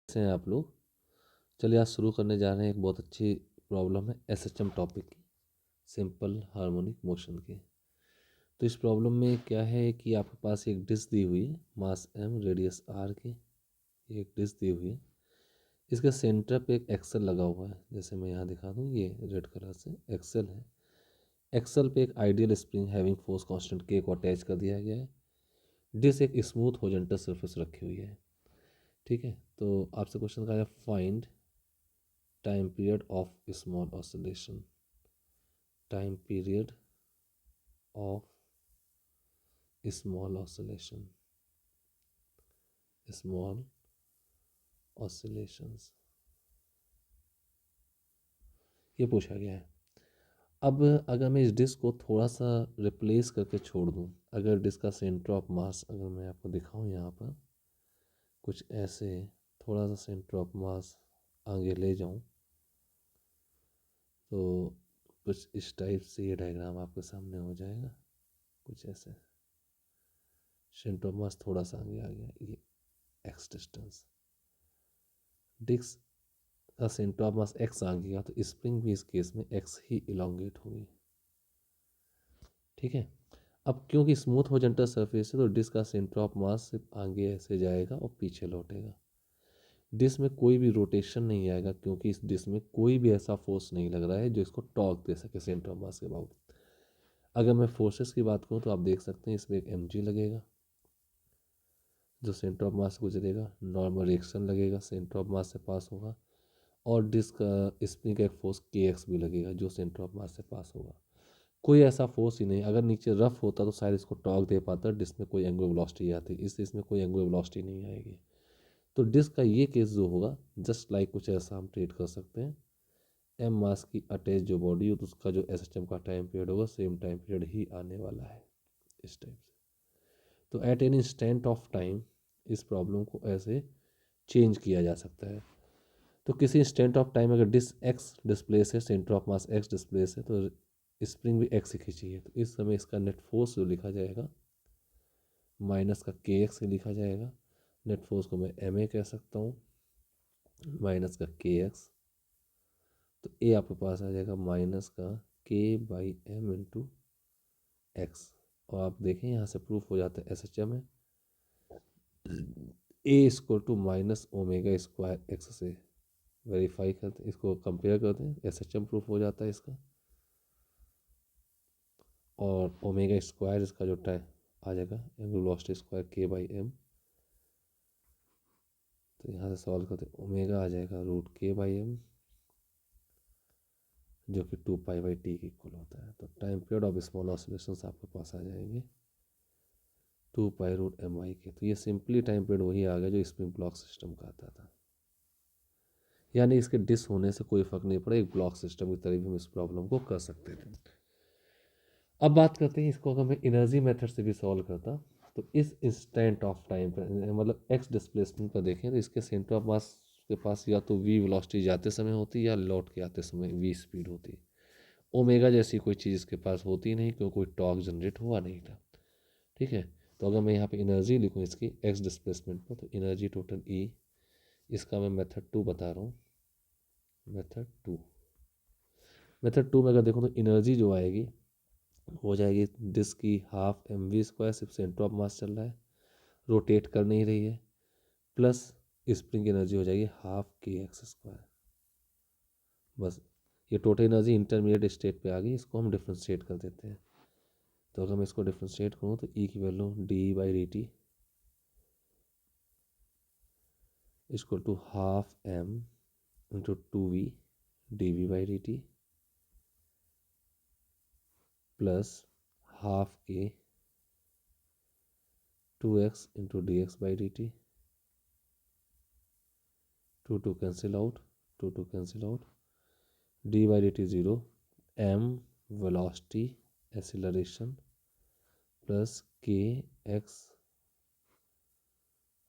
कैसे हैं आप लोग। चलिए आज शुरू करने जा रहे हैं। एक बहुत अच्छी प्रॉब्लम है एसएचएम टॉपिक की, सिंपल हार्मोनिक मोशन की। तो इस प्रॉब्लम में क्या है कि आपके पास एक डिस्क दी हुई है, मास एम रेडियस आर की। एक डिस्क दी हुई है, इसके सेंटर पे एक एक्सल लगा हुआ है। जैसे मैं यहाँ दिखा दूँ, ये रेड कलर से एक्सल है। एक्सल पे एक ideal spring having force constant के को अटैच कर दिया गया है। डिस्क एक स्मूथ होरिजेंटल सरफेस रखी हुई है। ठीक है, तो आपसे क्वेश्चन कहा है find time period of small oscillation, time period of small oscillation, small oscillations, ये पूछा गया है। अब अगर मैं इस डिस्क को थोड़ा सा रिप्लेस करके छोड़ दूं, अगर डिस्क का सेंटर ऑफ मास अगर मैं आपको दिखाऊं यहाँ पर कुछ ऐसे, थोड़ा सा सेंटर ऑफ मास आगे ले जाऊं तो कुछ इस टाइप से ये डायग्राम आपके सामने हो जाएगा। कुछ ऐसे सेंटर ऑफ मास थोड़ा सा आगे आ गया, ये एक्स डिस्टेंस। डिस्क का सेंटर ऑफ मास एक्स आ गया तो स्प्रिंग भी इस केस में एक्स ही इलोंगेट होगी। ठीक है, अब क्योंकि स्मूथ होरिजेंटल सरफेस है तो डिस्क का सेंटर ऑफ मास सिर्फ आगे ऐसे जाएगा और पीछे लौटेगा। डिस्क में कोई भी रोटेशन नहीं आएगा क्योंकि इस डिस्क में कोई भी ऐसा फोर्स नहीं लग रहा है जो इसको टॉर्क दे सके सेंटर ऑफ मास के अबाउट। अगर मैं फोर्सेस की बात करूँ तो आप देख सकते हैं इसमें एक mg लगेगा जो सेंटर ऑफ मास से गुजरेगा, नॉर्मल रिएक्शन लगेगा सेंटर ऑफ मास से पास होगा, और डिस्क स्प्रिंग का एक फोर्स के एक्स भी लगेगा जो सेंटर ऑफ मास से पास होगा। कोई ऐसा फोर्स ही नहीं। अगर नीचे रफ होता तो शायद इसको टॉर्क दे पाता, डिस्क में कोई एंगुलर वेलोसिटी आती, इसमें कोई एंगुलर वेलोसिटी नहीं आएगी। तो डिस्क का ये केस जो होगा जस्ट लाइक कुछ ऐसा हम ट्रीट कर सकते हैं। एम मास की अटैच जो बॉडी हो तो उसका जो एसएचएम का टाइम पीरियड होगा सेम टाइम पीरियड ही आने वाला है इस टाइप से। तो at an instant of time इस प्रॉब्लम को ऐसे चेंज किया जा सकता है। तो किसी इंस्टेंट ऑफ टाइम अगर डिस्क एक्स डिस्प्लेस है, centre of mass x displace है, तो स्प्रिंग भी एक्स ही खींची है। तो इस समय इसका नेट फोर्स जो लिखा जाएगा माइनस का के एक्स लिखा जाएगा। नेट फोर्स को मैं एम ए कह सकता हूँ माइनस का के एक्स। तो ए आपके पास आ जाएगा माइनस का के बाई एम इंटू एक्स। और आप देखें यहाँ से प्रूफ हो जाता है एस एच एम है A equal to minus omega square X से वेरीफाई करते हैं, इसको कंपेयर करते हैं, एस एच एम प्रूफ हो जाता है इसका। और ओमेगा स्क्वायर इसका जो टाइम आ जाएगा एंगुलर वेलोसिटी स्क्वायर के बाई एम। तो यहाँ से सॉल्व करते हैं, ओमेगा आ जाएगा रूट के बाई एम जो कि 2 पाई/टी के इक्वल होता है। तो time period of small oscillations आपके पास आ जाएंगे 2 पाई/√mi के। तो ये सिंपली टाइम पीरियड वही आ गया जो स्प्रिंग ब्लॉक सिस्टम का आता था। यानी इसके डिस होने से कोई फर्क नहीं पड़ा, एक ब्लॉक सिस्टम की तरह भी हम इस प्रॉब्लम को कर सकते थे। अब बात करते हैं इसको अगर मैं एनर्जी मेथड से भी सॉल्व करता तो इस इंस्टेंट ऑफ टाइम पर मतलब एक्स डिस्प्लेसमेंट पर देखें तो इसके सेंटर ऑफ मास के पास या तो वी वेलोसिटी जाते समय होती या लौट के आते समय वी स्पीड होती। ओमेगा जैसी कोई चीज़ इसके पास होती नहीं क्योंकि कोई टॉर्क जनरेट हुआ नहीं था। ठीक है, तो अगर मैं यहाँ पे एनर्जी लिखूँ इसकी एक्स डिस्प्लेसमेंट पर तो एनर्जी टोटल ई, इसका मैं मेथड 2 बता रहा हूँ। मेथड 2 में अगर देखो तो एनर्जी जो आएगी हो जाएगी डिस्क की हाफ एम वी स्क्वायर, सिर्फ सेंटर ऑफ मास चल रहा है, रोटेट कर नहीं रही है, प्लस स्प्रिंग एनर्जी हो जाएगी हाफ के एक्स स्क्वायर। बस ये टोटल एनर्जी इंटरमीडिएट स्टेट पे आ गई, इसको हम डिफ्रेंशिएट कर देते हैं। तो अगर मैं इसको डिफ्रेंशिएट करूँ तो ई की वैल्यू डी/dt equal to half M into 2v dv/dt plus half K 2x into dx/dt। 2 cancel out, 2 cancel out, dy/dt 0, m velocity acceleration plus K x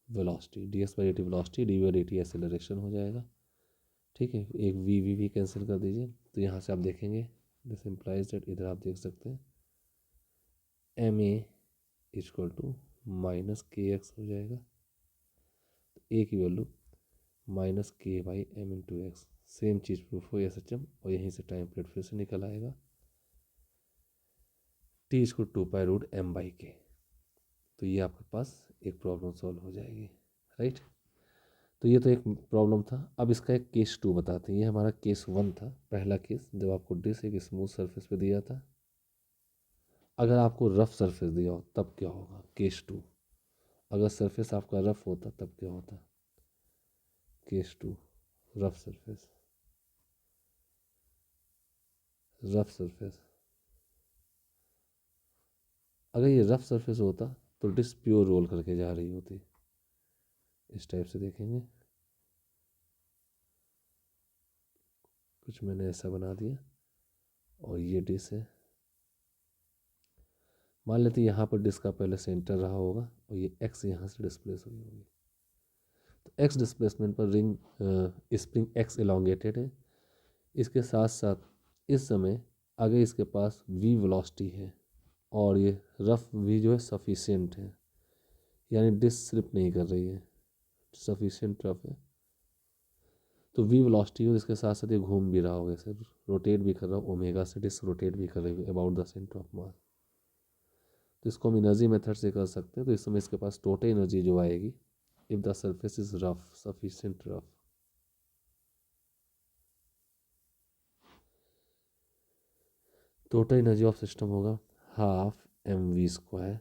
velocity, dx/dt velocity, dy/dt acceleration हो जाएगा। ठीक है, एक we cancel कर दीजिए। तो यहाँ से आप देखेंगे दिस इम्प्लाइज दैट, इधर आप देख सकते हैं m a equal to minus k x हो जाएगा। ए की value minus k by m into x, same चीज़ प्रूफ हो एस एच एम, और यहीं से टाइम पीरियड फिर से निकल आएगा टी इज को 2 पाई रूट m/k। तो ये आपके पास एक प्रॉब्लम सॉल्व हो जाएगी, राइट। तो ये तो एक प्रॉब्लम था। अब इसका एक केस 2 बताते हैं। ये हमारा केस 1 था, पहला केस, जब आपको डिस्क एक स्मूथ सरफेस पे दिया था। अगर आपको रफ सरफेस दिया हो तब क्या होगा, केस 2। अगर सरफेस आपका रफ होता तब क्या होता, case 2, rough surface, rough surface. अगर ये रफ सरफेस होता तो डिस्क प्योर रोल करके जा रही होती, इस टाइप से देखेंगे। कुछ मैंने ऐसा बना दिया, और ये डिस्क है। मान लेते यहाँ पर डिस्क का पहले सेंटर रहा होगा, और ये एक्स यहाँ से डिस्प्लेस हुई होगी। तो एक्स डिस्प्लेसमेंट पर रिंग स्प्रिंग एक्स एलोंगेटेड है। इसके साथ साथ इस समय अगर इसके पास वी वेलोसिटी है और ये रफ वी जो है सफिशिएंट है, यानी डिस्क स्लिप नहीं कर रही है, सफिशिएंट रफ है, तो वी वेलोसिटी हो, इसके साथ साथ ये घूम भी रहा होगा, ऐसे रोटेट भी कर रहा हो, ओमेगा से डिस्क रोटेट भी कर रही है अबाउट द सेंटर ऑफ मास। तो इसको हम एनर्जी मेथड से कर सकते हैं। तो इस समय इसके पास टोटल एनर्जी जो आएगी, if the surface is rough, sufficient rough, total energy of system होगा half mv²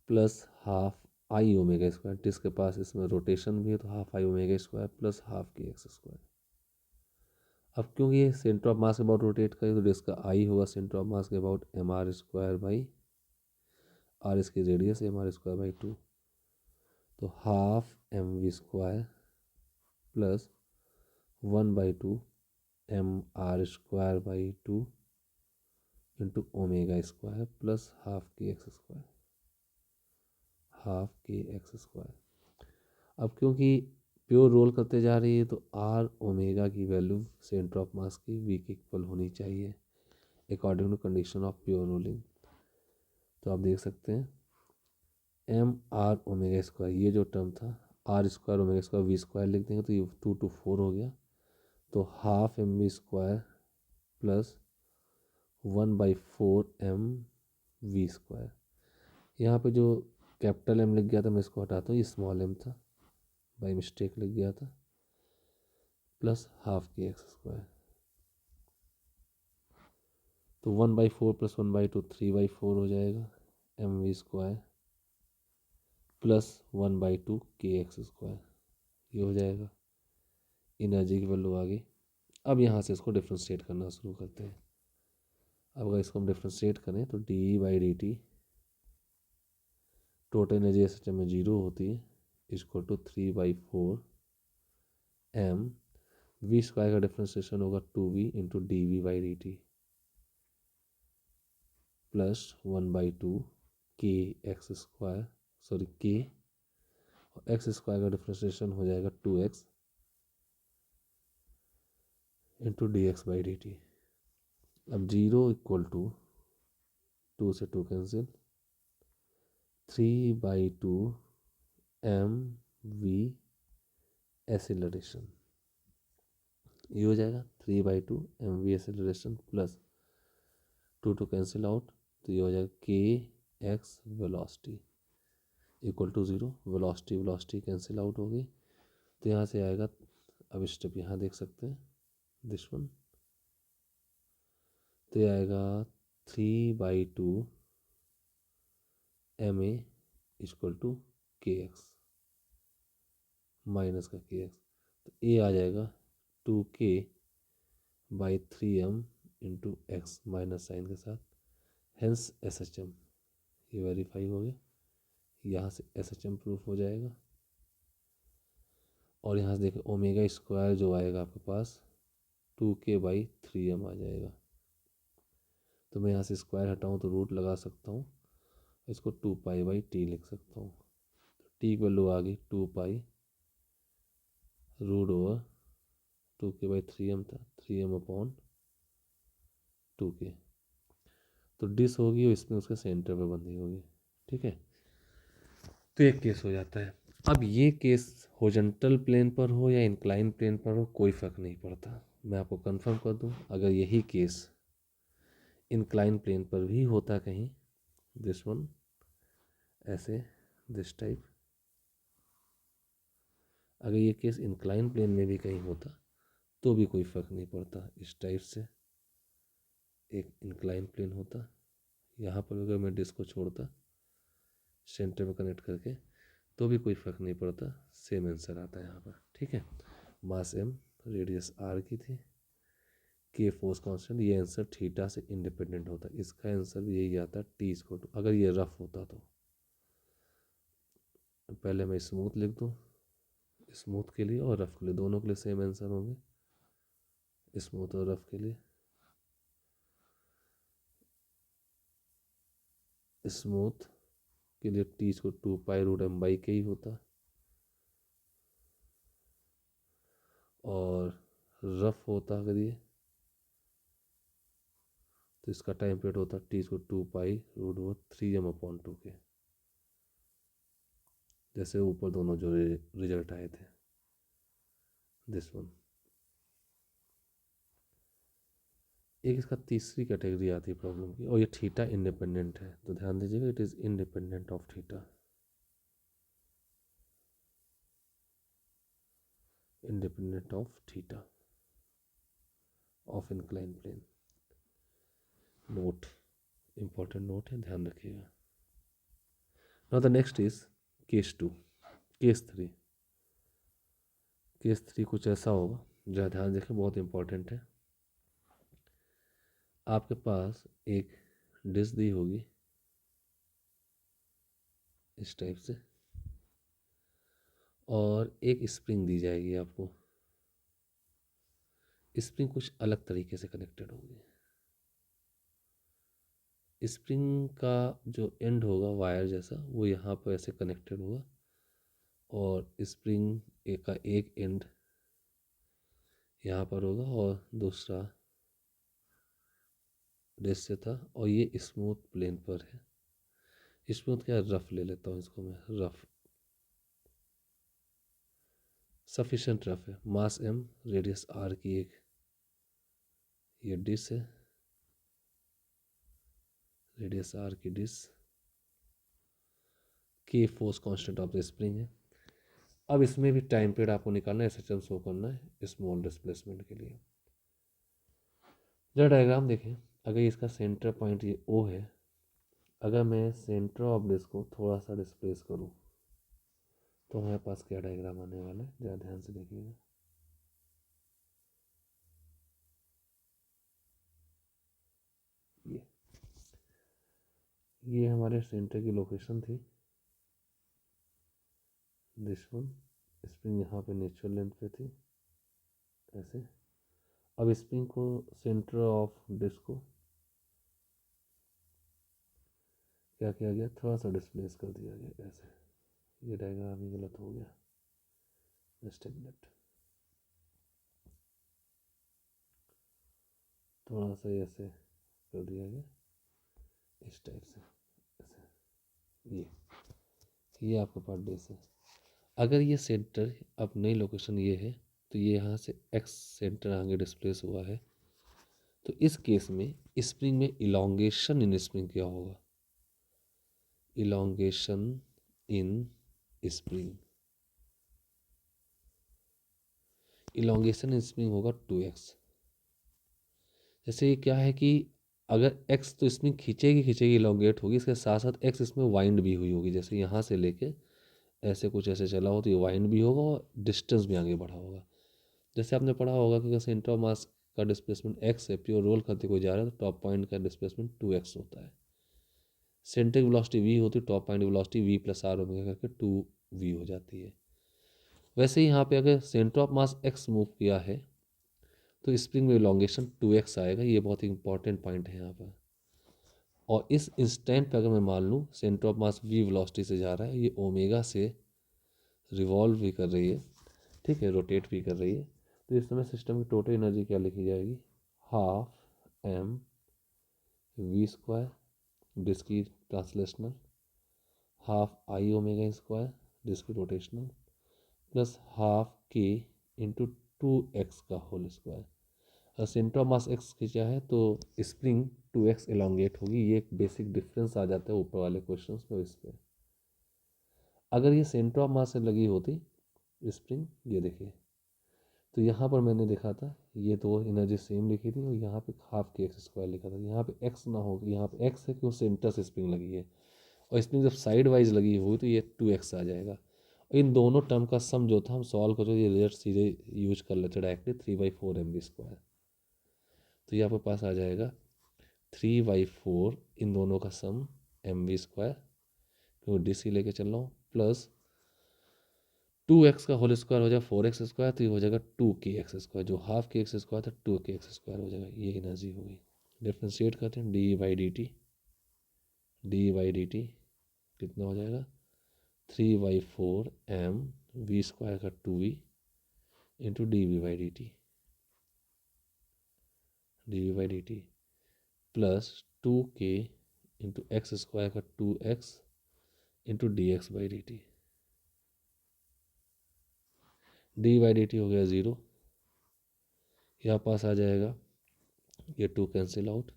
plus half I omega square. जिसके पास इसमें रोटेशन भी है तो half I omega square plus half के एक्स स्क्वायर। अब क्योंकि ये सेंटर ऑफ मास के अबाउट रोटेट करे तो जिसका आई होगा सेंटर ऑफ मास के अबाउट mr² इसकी रेडियस mr²/2। तो half mv² plus 1/2 mr²/2 into omega square plus half के एक्स स्क्वायर, हाफ के एक्स स्क्वायर। अब क्योंकि प्योर रोल करते जा रही है तो आर ओमेगा की वैल्यू सेंटर ऑफ मास की वी के इक्वल होनी चाहिए according to condition of pure rolling. तो आप देख सकते हैं mr², ये जो टर्म था r², वी स्क्वायर लिख देंगे तो ये 2 to 4 हो गया। तो हाफ mv² प्लस 1/4 mv²। यहाँ पे जो कैपिटल एम लिख गया था मैं इसको हटाता हूँ, ये स्मॉल एम था, बाई मिस्टेक लिख गया था, प्लस हाफ के एक्स स्क्वायर। तो 1/4 प्लस 1/2 3/4 हो जाएगा mv² प्लस 1/2 के एक्स स्क्वायर, ये हो जाएगा। एनर्जी की वैल्यू आ गई। अब यहाँ से इसको डिफ्रेंशिएट करना शुरू करते हैं। अब अगर इसको हम डिफ्रेंशिएट करें तो d/dt टोटल एनर्जी सिस्टम में 0 होती है, इक्वल टू 3/4 m v² का डिफ्रेंशिएशन होगा 2v इंटू dv/dt प्लस 1/2 के एक्स स्क्वायर, सॉरी के, और एक्स स्क्वायर का डिफ्रेंशिएशन हो जाएगा 2x इंटू dx/dt। अब 0 इक्वल टू 2 से 2 कैंसिल, 3/2 mv एसिलरेशन, ये हो जाएगा 3/2 mv acceleration plus 2 cancel out, तो ये हो जाएगा k x velocity equal to 0। Velocity cancel out हो गई, तो यहाँ से आएगा। अब स्टेप यहाँ देख सकते हैं दिस वन, तो ये आएगा 3/2 ma इक्वल टू के एक्स माइनस का के एक्स, तो ए आ जाएगा 2k/3m into x minus sign के साथ, हेंस SHM, ये वेरीफाई हो गया। यहाँ से SHM प्रूफ हो जाएगा। और यहाँ से देखें ओमेगा स्क्वायर जो आएगा आपके पास 2k/3m आ जाएगा। तो मैं यहाँ से स्क्वायर हटाऊँ तो रूट लगा सकता हूँ, इसको 2π/t लिख सकता हूँ। तो टी की वैल्यू आ गई 2π रूट ओवर 2k/3m था, 3m/2k। तो डिस होगी और इसमें उसके सेंटर पे बंधी होगी, ठीक है। तो एक केस हो जाता है। अब ये केस हॉरिजॉन्टल प्लेन पर हो या इंक्लाइन प्लेन पर हो कोई फ़र्क नहीं पड़ता। मैं आपको कंफर्म कर दूं, अगर यही केस इंक्लाइन प्लेन पर भी होता कहीं, दिस वन ऐसे, दिस टाइप, अगर ये केस इंक्लाइन प्लेन में भी कहीं होता तो भी कोई फ़र्क नहीं पड़ता। इस टाइप से एक इंक्लाइन प्लेन होता, यहाँ पर अगर मैं डिस्क को छोड़ता सेंटर में कनेक्ट करके तो भी कोई फ़र्क नहीं पड़ता, सेम आंसर आता है यहाँ पर। ठीक है, मास m, रेडियस r की थी, k फोर्स कांस्टेंट, ये आंसर थीटा से इंडिपेंडेंट होता। इसका आंसर भी यही आता t इक्वल टू, अगर ये रफ होता तो पहले मैं स्मूथ लिख दूँ, स्मूथ के लिए और रफ के लिए, दोनों के लिए सेम आंसर होंगे, स्मूथ और रफ के लिए। स्मूथ के लिए टी को 2π√m/k ही होता, और रफ होता अगर ये तो इसका टाइम पीरियड होता टी को 2π√3m/2k, जैसे ऊपर दोनों जो रिजल्ट आए थे, दिस वन। एक इसका तीसरी कैटेगरी आती है प्रॉब्लम की, और ये थीटा इंडिपेंडेंट है, तो ध्यान दीजिएगा, it is independent of theta, independent of theta of incline plane. Note, important note है, ध्यान रखिएगा। Now the next is case 2, case 3। Case 3 कुछ ऐसा होगा, जहाँ ध्यान रखें, बहुत इंपॉर्टेंट है। आपके पास एक डिस्क दी होगी इस टाइप से, और एक स्प्रिंग दी जाएगी आपको। स्प्रिंग कुछ अलग तरीके से कनेक्टेड होगी। स्प्रिंग का जो एंड होगा वायर जैसा, वो यहाँ पर ऐसे कनेक्टेड होगा, और स्प्रिंग का एक एंड यहाँ पर होगा और दूसरा डिस्क से था, और ये स्मूथ प्लेन पर है। स्मूथ क्या, रफ ले लेता हूँ इसको मैं, रफ, सफिशेंट रफ है। मास m, रेडियस r की एक ये डिस्क है, रेडियस r की disc, k force constant of the spring है। अब इसमें भी टाइम पीरियड आपको निकालना है, SHM शो करना है स्मॉल डिस्प्लेसमेंट के लिए। जरा डायग्राम देखें, अगर इसका सेंटर पॉइंट ये O है, अगर मैं सेंटर ऑफ डिस्क को थोड़ा सा डिस्प्लेस करूँ तो हमारे पास क्या डायग्राम आने वाला है, ज़रा ध्यान से देखिएगा। ये हमारे सेंटर की लोकेशन थी, दिस वन। स्प्रिंग यहाँ पे नेचुरल लेंथ पे थी ऐसे। अब स्प्रिंग को सेंटर ऑफ डिस्क को क्या किया गया, थोड़ा सा डिस्प्लेस कर दिया गया ऐसे। ये डायग्राम ही गलत हो गया, जस्ट ए मिनट, थोड़ा सा ऐसे कर दिया गया इस टाइप से ऐसे। ये आपका पार्ट बेस है। अगर ये सेंटर, अब नई लोकेशन ये है, तो ये यहाँ से एक्स सेंटर आगे डिस्प्लेस हुआ है, तो इस केस में स्प्रिंग में इलोंगेशन इन स्प्रिंग क्या होगा, इलोंगेशन इन स्प्रिंग, इलोंगेशन इन स्प्रिंग होगा 2x। जैसे ये क्या है कि अगर x तो इसमें खींचेगी खींचेगी इलोंगेट होगी, इसके साथ साथ x इसमें वाइंड भी हुई होगी, जैसे यहाँ से लेके ऐसे कुछ ऐसे चला हो तो ये वाइंड भी होगा और डिस्टेंस भी आगे बढ़ा होगा। जैसे आपने पढ़ा होगा कि अगर सेंटर ऑफ मास का डिस्प्लेसमेंट x है, प्योर रोल करते कोई जा रहा है, तो टॉप पॉइंट का डिस्प्लेसमेंट 2x होता है। सेंटर की वेलोसिटी v होती है, टॉप पॉइंट की velocity v plus r omega करके 2v हो जाती है। वैसे ही यहाँ पे अगर centre of mass x move किया है तो स्प्रिंग में इलोंगेशन 2x आएगा। ये बहुत ही इंपॉर्टेंट पॉइंट है यहाँ पर। और इस इंस्टेंट पे अगर मैं मान लूँ centre of mass v velocity से जा रहा है, ये ओमेगा से रिवॉल्व भी कर रही है, ठीक है, रोटेट भी कर रही है, तो इस समय सिस्टम की टोटल एनर्जी क्या लिखी जाएगी, हाफ m v², डिस्क की translational, half i omega square disc rotational plus half k into 2x का होल स्क्वायर। और सेंटर ऑफ मास x खींचा है तो स्प्रिंग 2x एलोंगेट होगी। ये एक बेसिक डिफरेंस आ जाता है ऊपर वाले क्वेश्चंस में इस पर। अगर ये सेंटर ऑफ मास से लगी होती स्प्रिंग, ये देखिए, तो यहाँ पर मैंने देखा था ये तो एनर्जी सेम लिखी थी और यहाँ पे हाफ के एक्स स्क्वायर लिखा था। यहाँ पे एक्स ना हो, यहाँ पे एक्स है कि वो सेंटर से स्प्रिंग लगी है, और स्प्रिंग जब साइड वाइज लगी हुई तो ये 2x आ जाएगा। और इन दोनों टर्म का सम जो था हम सॉल्व करो, ये रिजल्ट सीधे यूज कर लेते डायरेक्टली 3/4 mv स्क्वायर। तो ये आपके पास आ जाएगा 3/4 इन दोनों का सम mv स्क्वायर, क्योंकि डीसी लेके चल रहा हूँ, प्लस 2x का होल स्क्वायर हो जाएगा 4x स्क्वायर, तो ये हो जाएगा 2kx स्क्वायर, जो हाफ के एक्स स्क्वायर था 2kx स्क्वायर हो जाएगा। ये एनर्जी हो गई। डिफ्रेंशिएट करते हैं, डी बाई डी टी कितना हो जाएगा 3/4 mv स्क्वायर का 2v into dv/dt plus 2k into x square का 2x इंटू dx/dt। डी/dt हो गया 0, यहाँ पास आ जाएगा ये 2 cancel out,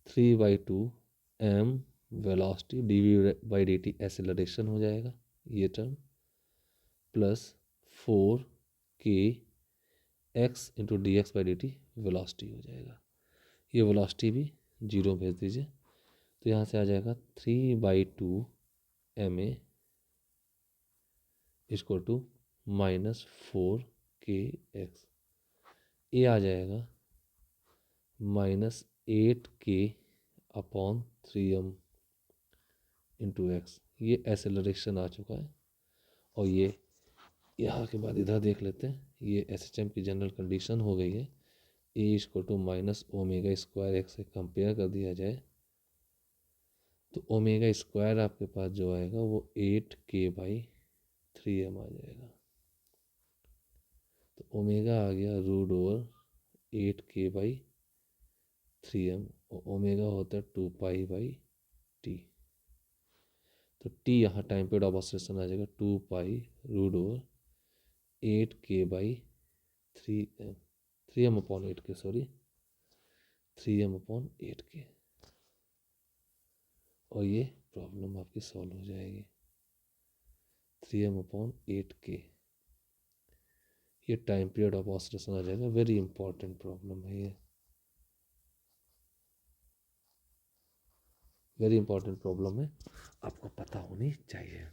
3/2 m velocity dv/dt acceleration हो जाएगा ये term, plus 4k x into dx/dt velocity हो जाएगा। ये वेलोसिटी भी 0 भेज दीजिए, तो यहाँ से आ जाएगा 3/2 ma इक्वल टू -4kx। ये आ जाएगा -8k/3m इंटू एक्स। ये एक्सेलरेशन आ चुका है। और ये यहाँ के बाद इधर देख लेते हैं, ये SHM की जनरल कंडीशन हो गई है। ए इक्वल टू -ω² x से कंपेयर कर दिया जाए तो ω² आपके पास जो आएगा वो 8k/3m आ जाएगा। तो ओमेगा आ गया √8k/3m, और ओमेगा होता है 2π/t। तो t यहाँ टाइम पीरियड ऑफ ऑसिलेशन आ जाएगा 2π√8k/3m सॉरी 3m/8k। और ये प्रॉब्लम आपकी सॉल्व हो जाएगी 3m/8k। ये टाइम पीरियड ऑफ ऑसिलेशन आ जाएगा। वेरी इंपॉर्टेंट प्रॉब्लम है ये, वेरी इंपॉर्टेंट प्रॉब्लम है, आपको पता होनी चाहिए।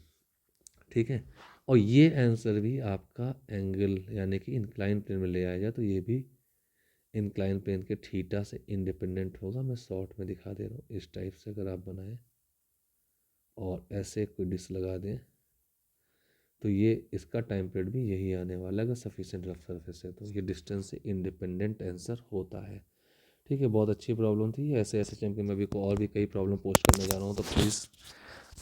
ठीक है। और ये आंसर भी आपका एंगल यानी कि इंक्लाइन प्लेन में ले आएगा, तो ये भी इंक्लाइन प्लेन के थीटा से इंडिपेंडेंट होगा। मैं शॉर्ट में दिखा दे रहा हूँ। इस टाइप से अगर आप बनाएं और ऐसे कोई डिश लगा दें तो ये इसका टाइम पीरियड भी यही आने वाला है अगर सफिशिएंट रफ सरफेस है, तो ये डिस्टेंस से इंडिपेंडेंट आंसर होता है। ठीक है, बहुत अच्छी प्रॉब्लम थी। ऐसे SHM के मैं भी को और भी कई प्रॉब्लम पोस्ट करने जा रहा हूँ, तो प्लीज़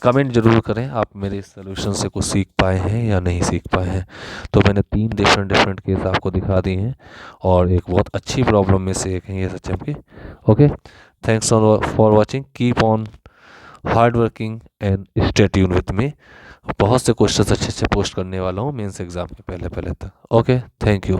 कमेंट जरूर करें आप मेरे इस सोल्यूशन से कुछ सीख पाए हैं या नहीं सीख पाए हैं। तो मैंने 3 डिफरेंट केस आपको दिखा दिए हैं और एक बहुत अच्छी प्रॉब्लम में से एक है ये SHM की। Okay, thanks for watching, keep on hard working and stay tune with me. बहुत से क्वेश्चंस अच्छे पोस्ट करने वाला हूँ मेंस एग्जाम के पहले तक। Okay, thank you.